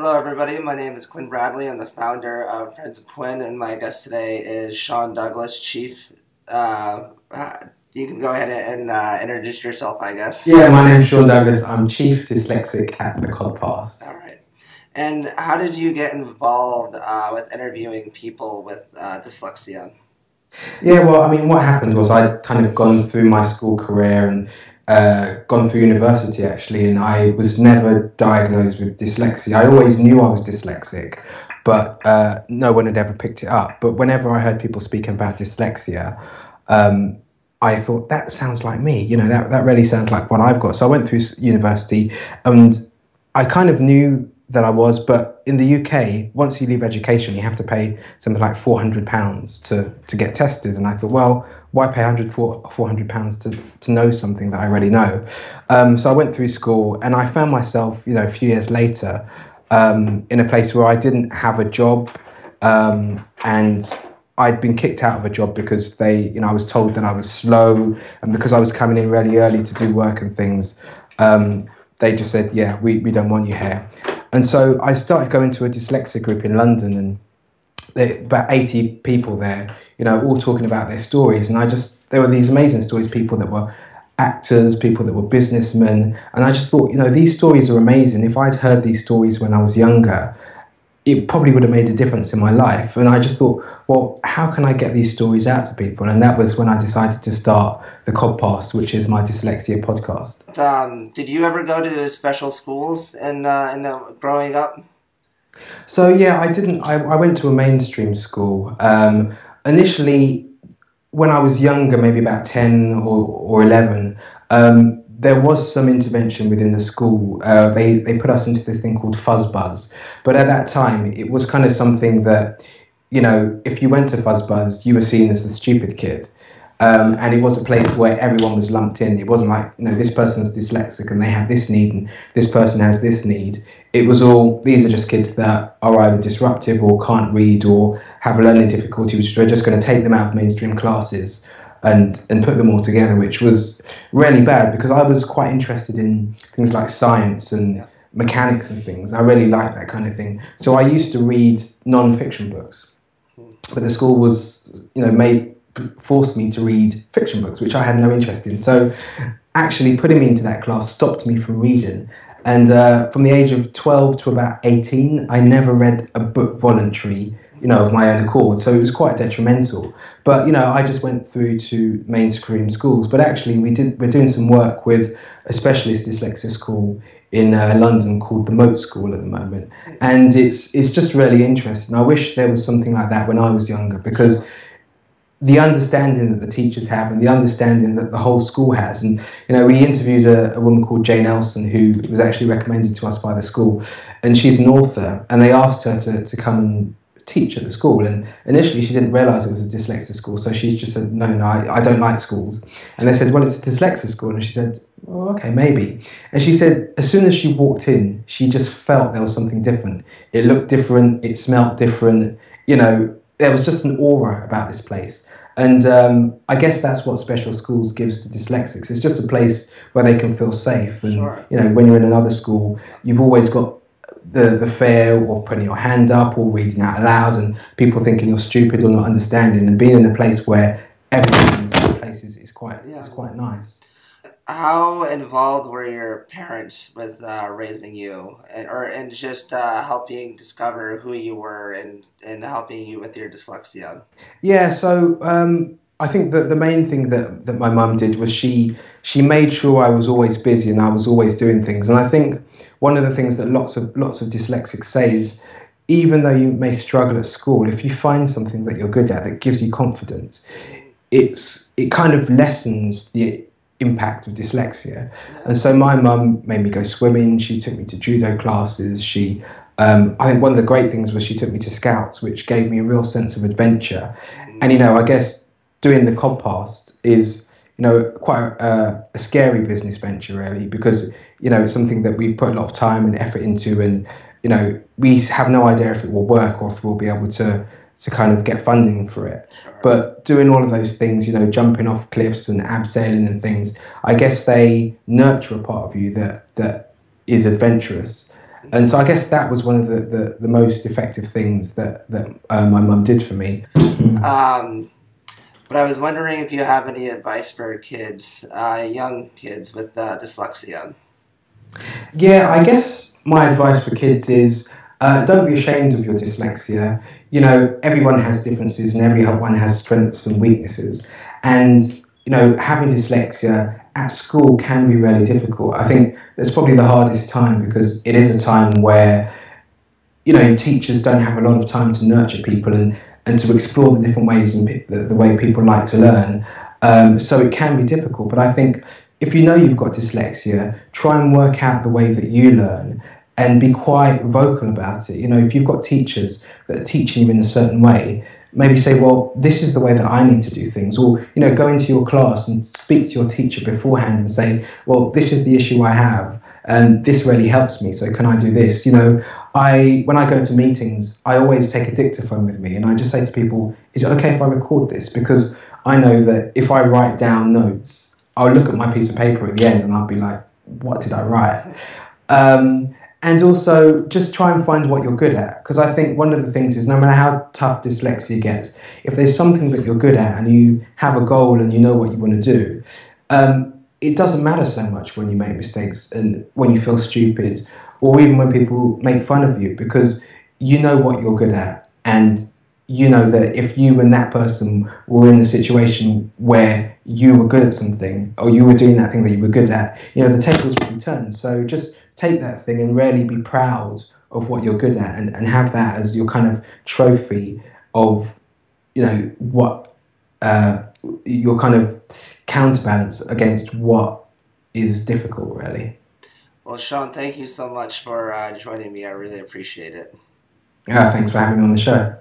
Hello, everybody. My name is Quinn Bradley. I'm the founder of Friends of Quinn, and my guest today is Sean Douglas, Chief. You can go ahead and introduce yourself, I guess. Yeah, my name's Sean Douglas. I'm Chief Dyslexic at the Codpast. All right. And how did you get involved with interviewing people with dyslexia? Yeah, well, I mean, what happened was I'd kind of gone through my school career and gone through university, actually, and I was never diagnosed with dyslexia. I always knew I was dyslexic, but no one had ever picked it up. But whenever I heard people speaking about dyslexia, I thought, that sounds like me. You know, that really sounds like what I've got. So I went through university and I kind of knew that I was, but in the UK, once you leave education, you have to pay something like £400 to get tested. And I thought, well, why pay £400 to know something that I already know? So I went through school and I found myself, you know, a few years later in a place where I didn't have a job and I'd been kicked out of a job because I was told that I was slow, and because I was coming in really early to do work and things, they just said, yeah, we don't want you here. And so I started going to a dyslexia group in London, and about 80 people there, you know, all talking about their stories. And there were these amazing stories, people that were actors, people that were businessmen. And I just thought, you know, these stories are amazing. If I'd heard these stories when I was younger, it probably would have made a difference in my life. And I just thought, well, how can I get these stories out to people? And that was when I decided to start the Codpast, which is my dyslexia podcast. Did you ever go to special schools in growing up? So yeah, I didn't. I went to a mainstream school. Initially, when I was younger, maybe about 10 or 11, there was some intervention within the school. They put us into this thing called Fuzzbuzz. But at that time, it was kind of something that, you know, if you went to Fuzzbuzz, you were seen as the stupid kid. And it was a place where everyone was lumped in. It wasn't like, you know, this person's dyslexic and they have this need and this person has this need. It was all, these are just kids that are either disruptive or can't read or have a learning difficulty, which we're just going to take them out of mainstream classes and put them all together, which was really bad because I was quite interested in things like science and mechanics and things. I really liked that kind of thing. So I used to read non-fiction books, but the school was, you know, forced me to read fiction books, which I had no interest in. So actually putting me into that class stopped me from reading. And from the age of 12 to about 18, I never read a book voluntary, you know, of my own accord. So it was quite detrimental. But, you know, I just went through to mainstream schools. But actually, we're doing some work with a specialist dyslexia school in London called the Moat School at the moment. And it's just really interesting. I wish there was something like that when I was younger, because the understanding that the teachers have and the understanding that the whole school has. And, you know, we interviewed a woman called Jane Elson, who was actually recommended to us by the school, and she's an author, and they asked her to come and teach at the school. And initially she didn't realise it was a dyslexia school, so she just said, no, I don't like schools. And they said, well, it's a dyslexia school. And she said, oh, okay, maybe. And she said, as soon as she walked in, she just felt there was something different. It looked different, it smelt different, you know, there was just an aura about this place. And I guess that's what special schools gives to dyslexics. It's just a place where they can feel safe. And, you know, when you're in another school, you've always got the fear of putting your hand up or reading out loud and people thinking you're stupid or not understanding. And being in a place where everyone's in places is quite nice. How involved were your parents with raising you, and just helping discover who you were and helping you with your dyslexia? Yeah, so I think that the main thing that my mum did was she made sure I was always busy and I was always doing things. And I think one of the things that lots of dyslexics say is, even though you may struggle at school, if you find something that you're good at that gives you confidence, it kind of lessens the impact of dyslexia. And so my mum made me go swimming, she took me to judo classes, I think one of the great things was she took me to Scouts, which gave me a real sense of adventure. And, you know, I guess doing the Codpast is, you know, quite a scary business venture, really, because, you know, it's something that we put a lot of time and effort into, and, you know, we have no idea if it will work or if we'll be able to kind of get funding for it. But doing all of those things, you know, jumping off cliffs and abseiling and things, I guess they nurture a part of you that is adventurous. And so I guess that was one of the most effective things that my mum did for me. Um, but I was wondering if you have any advice for kids, young kids with dyslexia. Yeah, I guess my advice for kids is don't be ashamed of your dyslexia. You know, everyone has differences and everyone has strengths and weaknesses. And, you know, having dyslexia at school can be really difficult. I think it's probably the hardest time because it is a time where, you know, teachers don't have a lot of time to nurture people and to explore the different ways and the way people like to learn. So it can be difficult. But I think if you know you've got dyslexia, try and work out the way that you learn and be quite vocal about it. You know, if you've got teachers that are teaching you in a certain way, maybe say, well, this is the way that I need to do things. Or, you know, go into your class and speak to your teacher beforehand and say, well, this is the issue I have and this really helps me, so can I do this? You know, when I go to meetings, I always take a dictaphone with me and I just say to people, is it okay if I record this? Because I know that if I write down notes, I'll look at my piece of paper at the end and I'll be like, what did I write? And also just try and find what you're good at. Because I think one of the things is no matter how tough dyslexia gets, if there's something that you're good at and you have a goal and you know what you want to do, it doesn't matter so much when you make mistakes and when you feel stupid or even when people make fun of you because you know what you're good at and you know that if you and that person were in a situation where you were good at something or you were doing that thing that you were good at, you know, the tables will be turned. So just take that thing and really be proud of what you're good at and have that as your kind of trophy of, you know, what your kind of counterbalance against what is difficult, really. Well, Sean, thank you so much for joining me. I really appreciate it. Yeah, thanks for having me on the show.